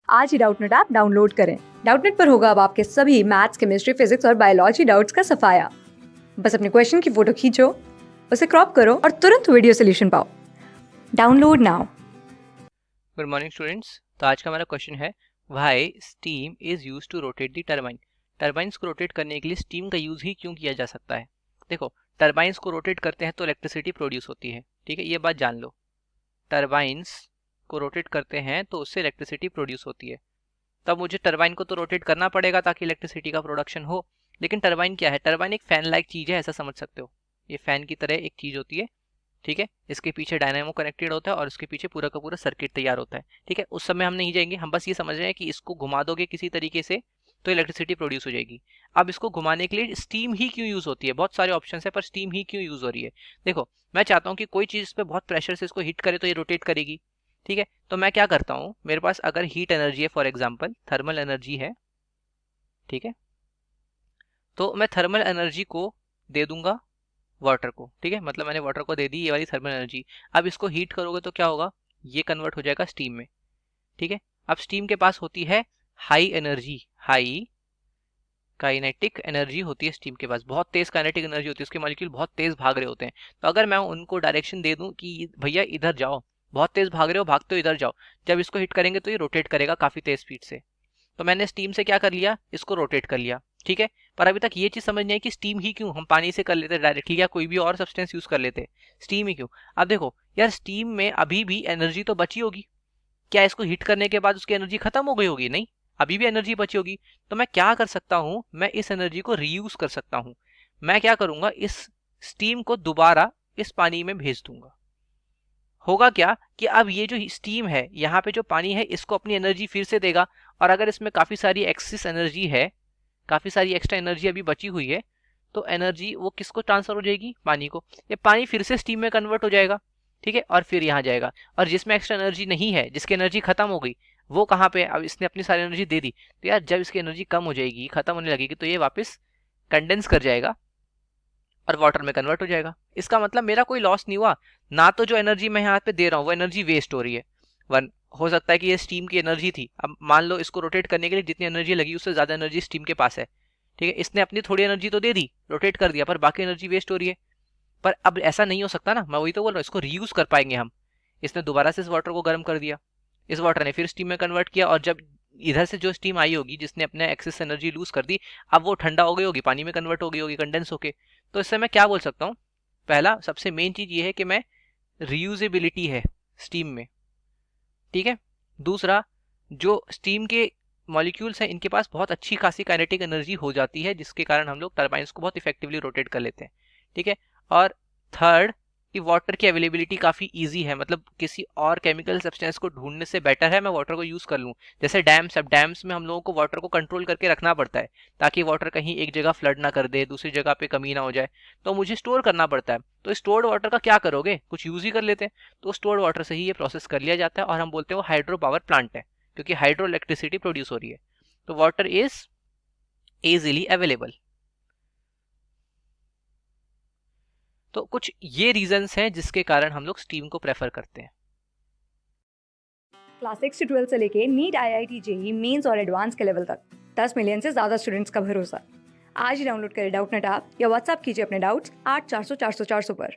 आज ही Doubtnut app download करें। Doubtnut पर होगा अब आपके सभी मैथ्स, केमिस्ट्री, फिजिक्स और बायोलॉजी डाउट्स का सफाया। बस अपने क्वेश्चन की फोटो खींचो, उसे क्रॉप करो और तुरंत वीडियो सोल्यूशन पाओ। Download now. Good morning students. तो आज का हमारा क्वेश्चन है why steam is use to rotate the turbine. Turbines को रोटेट करने के लिए स्टीम का यूज ही क्यों किया जा सकता है। देखो, टरबाइंस को रोटेट करते हैं तो इलेक्ट्रिसिटी प्रोड्यूस होती है, ठीक है, ये बात जान लो। टरबाइंस को रोटेट करते हैं तो उससे इलेक्ट्रिसिटी प्रोड्यूस होती है। तब मुझे टरबाइन को तो रोटेट करना पड़ेगा ताकि इलेक्ट्रिसिटी का प्रोडक्शन हो। लेकिन टरबाइन क्या है? टरबाइन एक फैन लाइक चीज है, ऐसा समझ सकते हो। ये फैन की तरह एक चीज होती है, ठीक है। इसके पीछे डायनामो कनेक्टेड होता है और उसके पीछे पूरा का पूरा सर्किट तैयार होता है, ठीक है। उस समय हम नहीं जाएंगे, हम बस ये समझ रहे हैं कि इसको घुमा दोगे किसी तरीके से तो इलेक्ट्रिसिटी प्रोड्यूस हो जाएगी। अब इसको घुमाने के लिए स्टीम ही क्यों यूज होती है? बहुत सारे ऑप्शन है पर स्टीम ही क्यों यूज हो रही है? देखो, मैं चाहता हूँ कि कोई चीज इस पर बहुत प्रेशर से इसको हिट करे तो ये रोटेट करेगी, ठीक है। तो मैं क्या करता हूँ, मेरे पास अगर हीट एनर्जी है, फॉर एग्जाम्पल थर्मल एनर्जी है, ठीक है, तो मैं थर्मल एनर्जी को दे दूंगा वाटर को, ठीक है। मतलब मैंने वाटर को दे दी ये वाली थर्मल एनर्जी। अब इसको हीट करोगे तो क्या होगा? ये कन्वर्ट हो जाएगा स्टीम में, ठीक है। अब स्टीम के पास होती है high energy, high kinetic energy होती है स्टीम के पास, बहुत तेज काइनेटिक एनर्जी होती है, उसके मॉलिक्यूल बहुत तेज भाग रहे होते हैं। तो अगर मैं उनको डायरेक्शन दे दूं कि भैया इधर जाओ, बहुत तेज भाग रहे हो, भागते हो इधर जाओ, जब इसको हिट करेंगे तो ये रोटेट करेगा काफी तेज स्पीड से। तो मैंने स्टीम से क्या कर लिया, इसको रोटेट कर लिया, ठीक है। पर अभी तक ये चीज समझ नहीं आई कि स्टीम ही क्यों, हम पानी से कर लेते डायरेक्टली या कोई भी और सब्सटेंस यूज कर लेते, स्टीम ही क्यों? अब देखो यार, स्टीम में अभी भी एनर्जी तो बची होगी। क्या इसको हीट करने के बाद उसकी एनर्जी खत्म हो गई होगी? नहीं, अभी भी एनर्जी बची होगी। तो मैं क्या कर सकता हूं, मैं इस एनर्जी को रीयूज कर सकता हूं। मैं क्या करूंगा, इस स्टीम को दोबारा इस पानी में भेज दूंगा। होगा क्या कि अब ये जो स्टीम है, यहाँ पे जो पानी है, इसको अपनी एनर्जी फिर से देगा। और अगर इसमें काफी सारी एक्सिस एनर्जी है, काफी सारी एक्स्ट्रा एनर्जी अभी बची हुई है, तो एनर्जी वो किसको ट्रांसफर हो जाएगी? पानी को। ये पानी फिर से स्टीम में कन्वर्ट हो जाएगा, ठीक है, और फिर यहाँ जाएगा। और जिसमें एक्स्ट्रा एनर्जी नहीं है, जिसकी एनर्जी खत्म हो गई, वो कहाँ पे? अब इसने अपनी सारी एनर्जी दे दी, तो यार जब इसकी एनर्जी कम हो जाएगी, खत्म होने लगेगी, तो ये वापस कंडेंस कर जाएगा और वाटर में कन्वर्ट हो जाएगा। इसका मतलब मेरा कोई लॉस नहीं हुआ ना। तो जो एनर्जी मैं यहाँ पे दे रहा हूँ वो एनर्जी वेस्ट हो रही है। वन हो सकता है कि ये स्टीम की एनर्जी थी, अब मान लो इसको रोटेट करने के लिए जितनी एनर्जी लगी उससे ज्यादा एनर्जी स्टीम के पास है, ठीक है। इसने अपनी थोड़ी एनर्जी तो दे दी, रोटेट कर दिया, पर बाकी एनर्जी वेस्ट हो रही है। पर अब ऐसा नहीं हो सकता ना, मैं वही तो बोल रहा हूँ, इसको रीयूज कर पाएंगे हम। इसने दोबारा से इस वाटर को गर्म कर दिया, इस वाटर ने फिर स्टीम में कन्वर्ट किया, और जब इधर से जो स्टीम आई होगी जिसने अपने एक्सेस एनर्जी लूज कर दी, अब वो ठंडा हो गई होगी, पानी में कन्वर्ट हो गई होगी कंडेंस होके। तो इससे मैं क्या बोल सकता हूँ? पहला सबसे मेन चीज ये है कि मैं रीयूजेबिलिटी है स्टीम में, ठीक है। दूसरा, जो स्टीम के मॉलिक्यूल्स हैं इनके पास बहुत अच्छी खासी काइनेटिक एनर्जी हो जाती है, जिसके कारण हम लोग टरबाइंस को बहुत इफेक्टिवली रोटेट कर लेते हैं, ठीक है। और थर्ड, कि वाटर की अवेलेबिलिटी काफी इजी है, मतलब किसी और केमिकल सब्सटेंस को ढूंढने से बेटर है मैं वाटर को यूज कर लूं। जैसे डैम्स, अब डैम्स में हम लोगों को वाटर को कंट्रोल करके रखना पड़ता है ताकि वाटर कहीं एक जगह फ्लड ना कर दे, दूसरी जगह पे कमी ना हो जाए, तो मुझे स्टोर करना पड़ता है। तो स्टोर्ड वाटर का क्या करोगे, कुछ यूज ही कर लेते हैं। तो स्टोर्ड वाटर से ही ये प्रोसेस कर लिया जाता है और हम बोलते हैं वो हाइड्रो पावर प्लांट है, क्योंकि हाइड्रो इलेक्ट्रिसिटी प्रोड्यूस हो रही है। तो वाटर इज इजीली अवेलेबल। तो कुछ ये रीजंस हैं जिसके कारण हम लोग स्टीम को प्रेफर करते हैं। क्लास 6 से 12 से लेके नीट, IIT, JEE मेंस और एडवांस के लेवल तक 10 मिलियन से ज्यादा स्टूडेंट्स का भरोसा। आज ही डाउनलोड करें डाउटनेट ऐप या व्हाट्सएप कीजिए अपने डाउट्स 8400 400 400 पर।